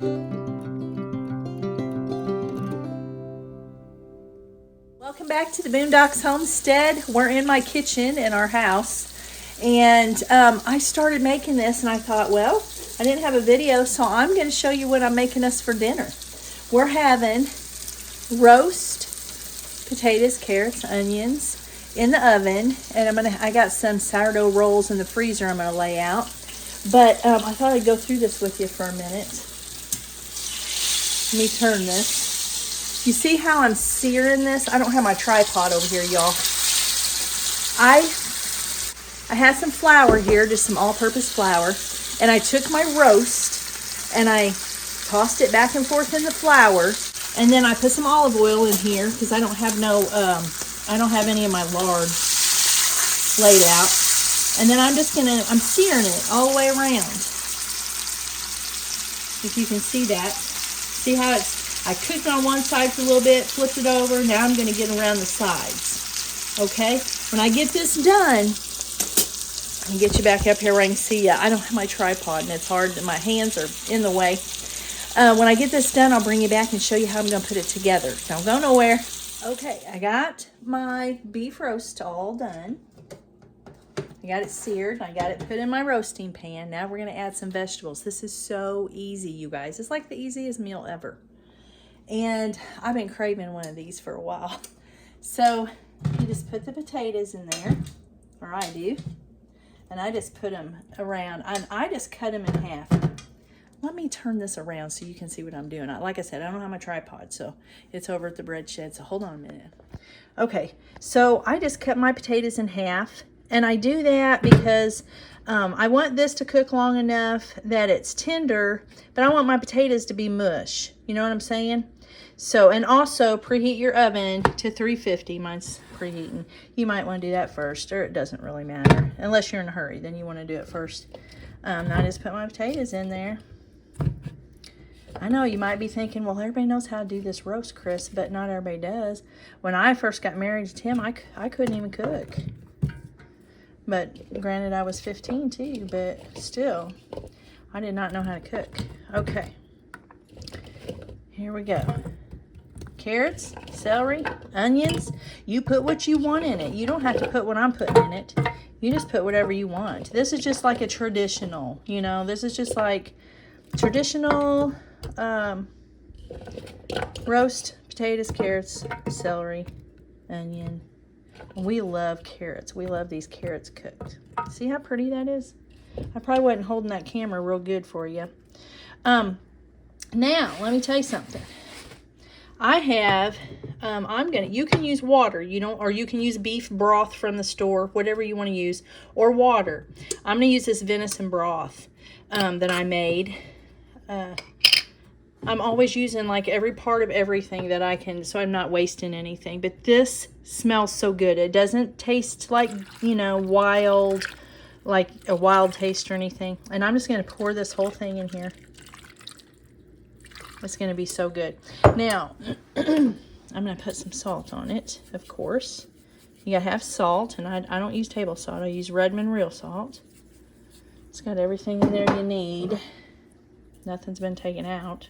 Welcome back to the Boondocks Homestead. We're in my kitchen in our house, and I started making this, and I thought, well, I didn't have a video, so I'm going to show you what I'm making us for dinner. We're having roast potatoes, carrots, onions in the oven, and I got some sourdough rolls in the freezer I'm going to lay out. But I thought I'd go through this with you for a minute. Let me turn this. You see how I'm searing this? I don't have my tripod over here, y'all. I had some flour here, just some all-purpose flour, and I took my roast and I tossed it back and forth in the flour, and then I put some olive oil in here because I don't have any of my lard laid out. And then I'm searing it all the way around. If you can see that. See how I cooked on one side for a little bit, flipped it over, now I'm going to get around the sides. Okay? When I get this done, let me get you back up here where I can see you. I don't have my tripod and it's hard, my hands are in the way. When I get this done, I'll bring you back and show you how I'm going to put it together. Don't go nowhere. Okay, I got my beef roast all done. I got it seared. I got it put in my roasting pan. Now we're going to add some vegetables. This is so easy, you guys. It's like the easiest meal ever. And I've been craving one of these for a while. So you just put the potatoes in there, or I do. And I just put them around. And I just cut them in half. Let me turn this around so you can see what I'm doing. Like I said, I don't have my tripod, so it's over at the bread shed. So hold on a minute. Okay, so I just cut my potatoes in half. And I do that because I want this to cook long enough that it's tender, but I want my potatoes to be mush. You know what I'm saying? So, and also preheat your oven to 350. Mine's preheating. You might want to do that first, or it doesn't really matter. Unless you're in a hurry, then you want to do it first. Now I just put my potatoes in there. I know you might be thinking, well, everybody knows how to do this roast, Chris, but not everybody does. When I first got married to Tim, I couldn't even cook. But granted, I was 15 too, but still, I did not know how to cook. Okay, here we go. Carrots, celery, onions. You put what you want in it. You don't have to put what I'm putting in it. You just put whatever you want. This is just like a traditional, you know, this is just like traditional roast potatoes, carrots, celery, onion. We love carrots. We love these carrots cooked. See how pretty that is? I probably wasn't holding that camera real good for you. Now, let me tell you something. I have, you can use water, or you can use beef broth from the store, whatever you want to use, or water. I'm going to use this venison broth that I made. I'm always using like every part of everything that I can, so I'm not wasting anything. But this smells so good. It doesn't taste like, you know, like a wild taste or anything. And I'm just going to pour this whole thing in here. It's going to be so good. Now, I'm going to put some salt on it, of course. You got to have salt, and I don't use table salt. I use Redmond real salt. It's got everything in there you need. Nothing's been taken out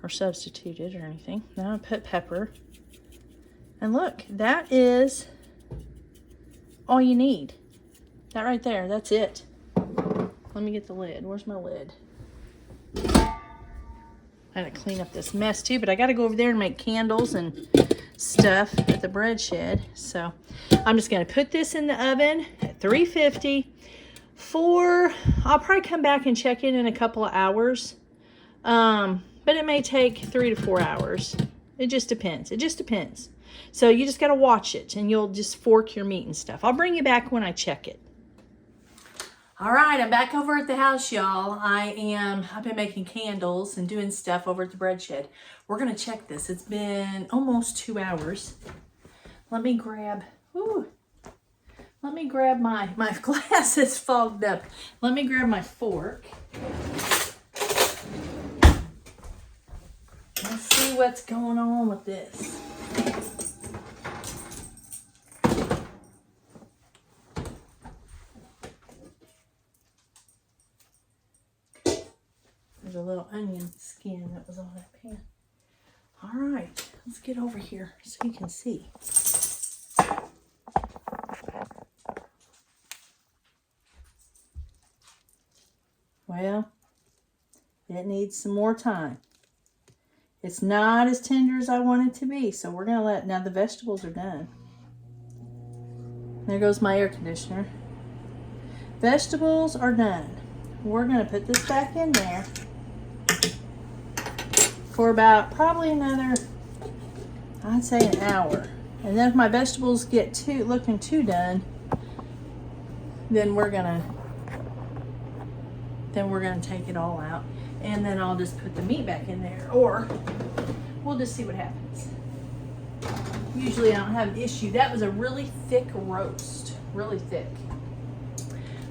or substituted or anything. Now I put pepper. And look, that is all you need. That right there, that's it. Let me get the lid. Where's my lid? I gotta clean up this mess too, but I gotta go over there and make candles and stuff at the bread shed. So I'm just gonna put this in the oven at 350 I'll probably come back and check it in a couple of hours. But it may take 3 to 4 hours. It just depends. It just depends. So you just got to watch it, and you'll just fork your meat and stuff. I'll bring you back when I check it. All right, I'm back over at the house, y'all. I've been making candles and doing stuff over at the bread shed. We're going to check this. It's been almost 2 hours. Let me grab my glass is fogged up. Let me grab my fork. Let's see what's going on with this. There's a little onion skin that was on that pan. All right, let's get over here so you can see. Well, it needs some more time. It's not as tender as I want it to be, so we're going to let, now the vegetables are done. There goes my air conditioner. Vegetables are done. We're going to put this back in there for about probably another, I'd say an hour. And then if my vegetables get looking too done, then we're going to take it all out. And then I'll just put the meat back in there, or we'll just see what happens. Usually I don't have an issue. That was a really thick roast, really thick.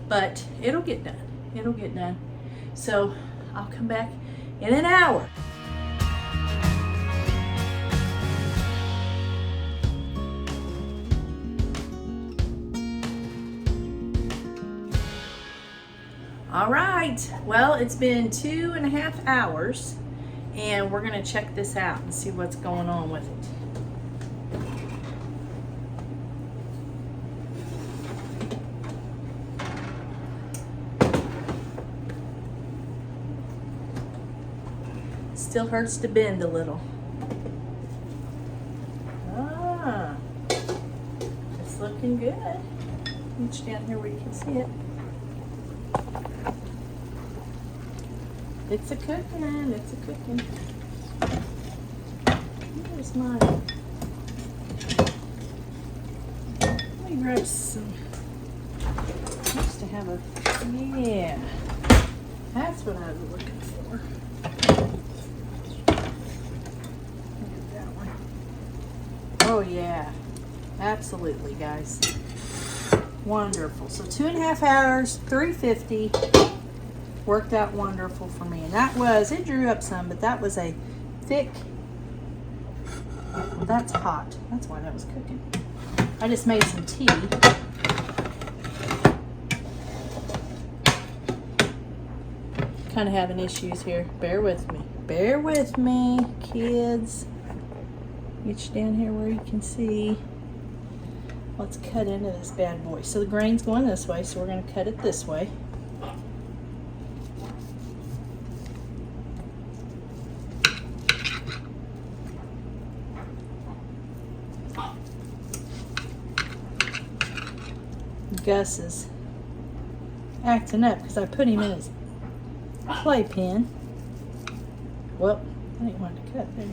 But it'll get done. It'll get done. So I'll come back in an hour. All right, well, it's been 2.5 hours, and we're gonna check this out and see what's going on with it. Still hurts to bend a little. Ah, it's looking good. Reach down here where you can see it. It's a cooking, it's a cooking. Here's mine. Let me grab some. I used to have a, yeah. That's what I was looking for. Look at that one. Oh yeah, absolutely guys. Wonderful. So 2.5 hours, $3.50. Worked out wonderful for me. And that was, it drew up some, but that was a thick, well, that's hot. That's why that was cooking. I just made some tea. Kind of having issues here. Bear with me. Bear with me, kids. Get you down here where you can see. Let's cut into this bad boy. So the grain's going this way, so we're going to cut it this way. Gus is acting up because I put him in his playpen. Well, I didn't want to cut there.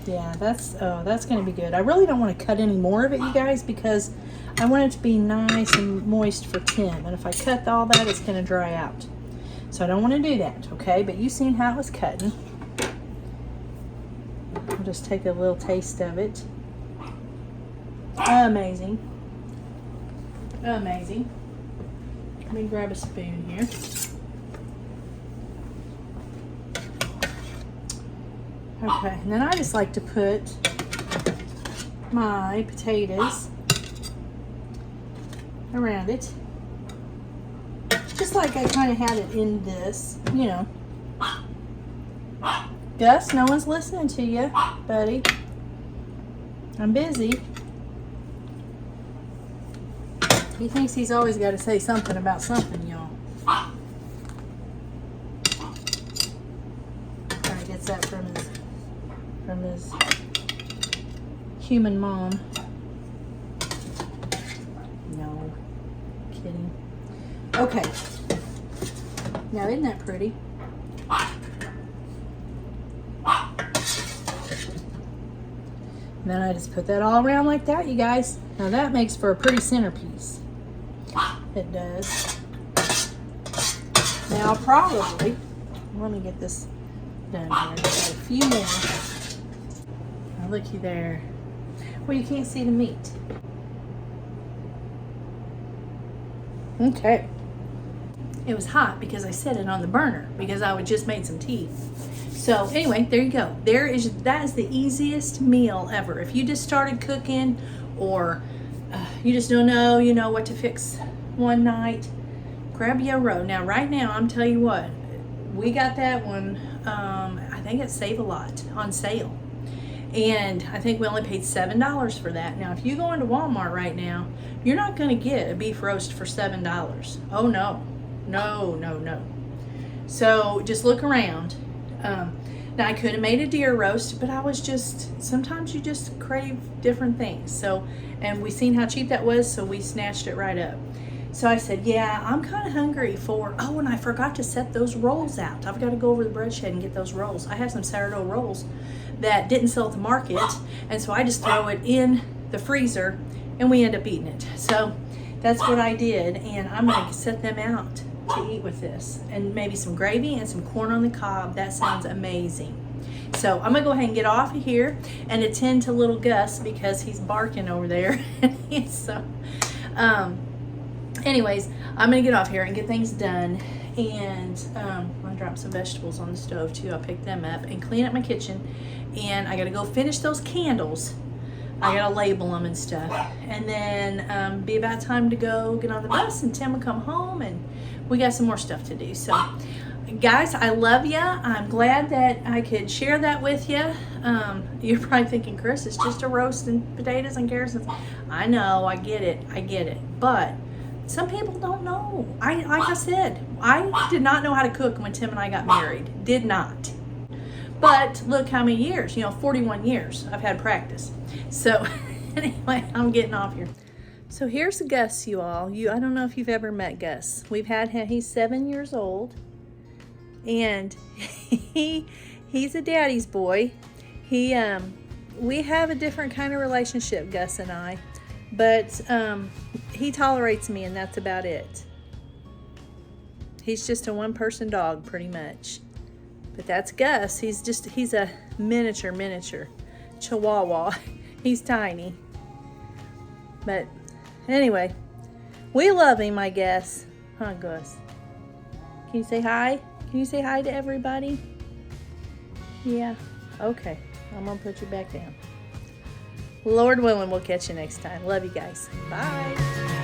Yeah, that's going to be good. I really don't want to cut any more of it, you guys, because I want it to be nice and moist for Tim. And if I cut all that, it's going to dry out. So I don't want to do that, okay? But you seen how it was cutting. I'll just take a little taste of it. Amazing. Amazing. Let me grab a spoon here. Okay, and then I just like to put my potatoes around it. Just like I kind of had it in this, you know. Gus, no one's listening to you, buddy. I'm busy. He thinks he's always got to say something about something, y'all. Probably gets that from his human mom. No, kidding. Okay. Now, isn't that pretty? And then I just put that all around like that, you guys. Now that makes for a pretty centerpiece. It does. Now probably, let me get this done here. Got a few more. Now looky there. Well, you can't see the meat. Okay. It was hot because I set it on the burner because I would just made some tea. So anyway, there you go. That is the easiest meal ever. If you just started cooking or you just don't know, you know what to fix one night, grab your roe. Now right now, I'm telling you what, We got that one, I think at Save-A-Lot on sale. And I think we only paid $7 for that. Now, if you go into Walmart right now, you're not going to get a beef roast for $7. Oh, no. No, no, no. So just look around. Now, I could have made a deer roast, but I was just, sometimes you just crave different things. So, and we seen how cheap that was, so we snatched it right up. So I said, yeah, I'm kind of hungry for, oh, and I forgot to set those rolls out. I've got to go over to the bread shed and get those rolls. I have some sourdough rolls that didn't sell at the market, and so I just throw it in the freezer, and we end up eating it. So that's what I did, and I'm going to set them out to eat with this, and maybe some gravy and some corn on the cob. That sounds amazing. So I'm gonna go ahead and get off of here and attend to little Gus because he's barking over there. So anyways, I'm gonna get off here and get things done, and I'm gonna drop some vegetables on the stove too. I'll pick them up and clean up my kitchen, and I gotta go finish those candles. I gotta label them and stuff, and then be about time to go get on the bus, and Tim will come home, and we got some more stuff to do. So guys, I love you. I'm glad that I could share that with you. You're probably thinking, Chris, it's just a roast and potatoes and carrots. I know, I get it, but some people don't know. Like I said, I did not know how to cook when Tim and I got married. Did not. But look how many years, 41 years I've had practice. So anyway, I'm getting off here. So here's Gus, you all. I don't know if you've ever met Gus. We've had him, he's 7 years old, and he's a daddy's boy. We have a different kind of relationship, Gus and I, but he tolerates me, and that's about it. He's just a one-person dog, pretty much. But that's Gus. He's a miniature Chihuahua. He's tiny. But anyway, we love him, I guess. Huh, Gus? Can you say hi? Can you say hi to everybody? Yeah. Okay. I'm going to put you back down. Lord willing, we'll catch you next time. Love you guys. Bye.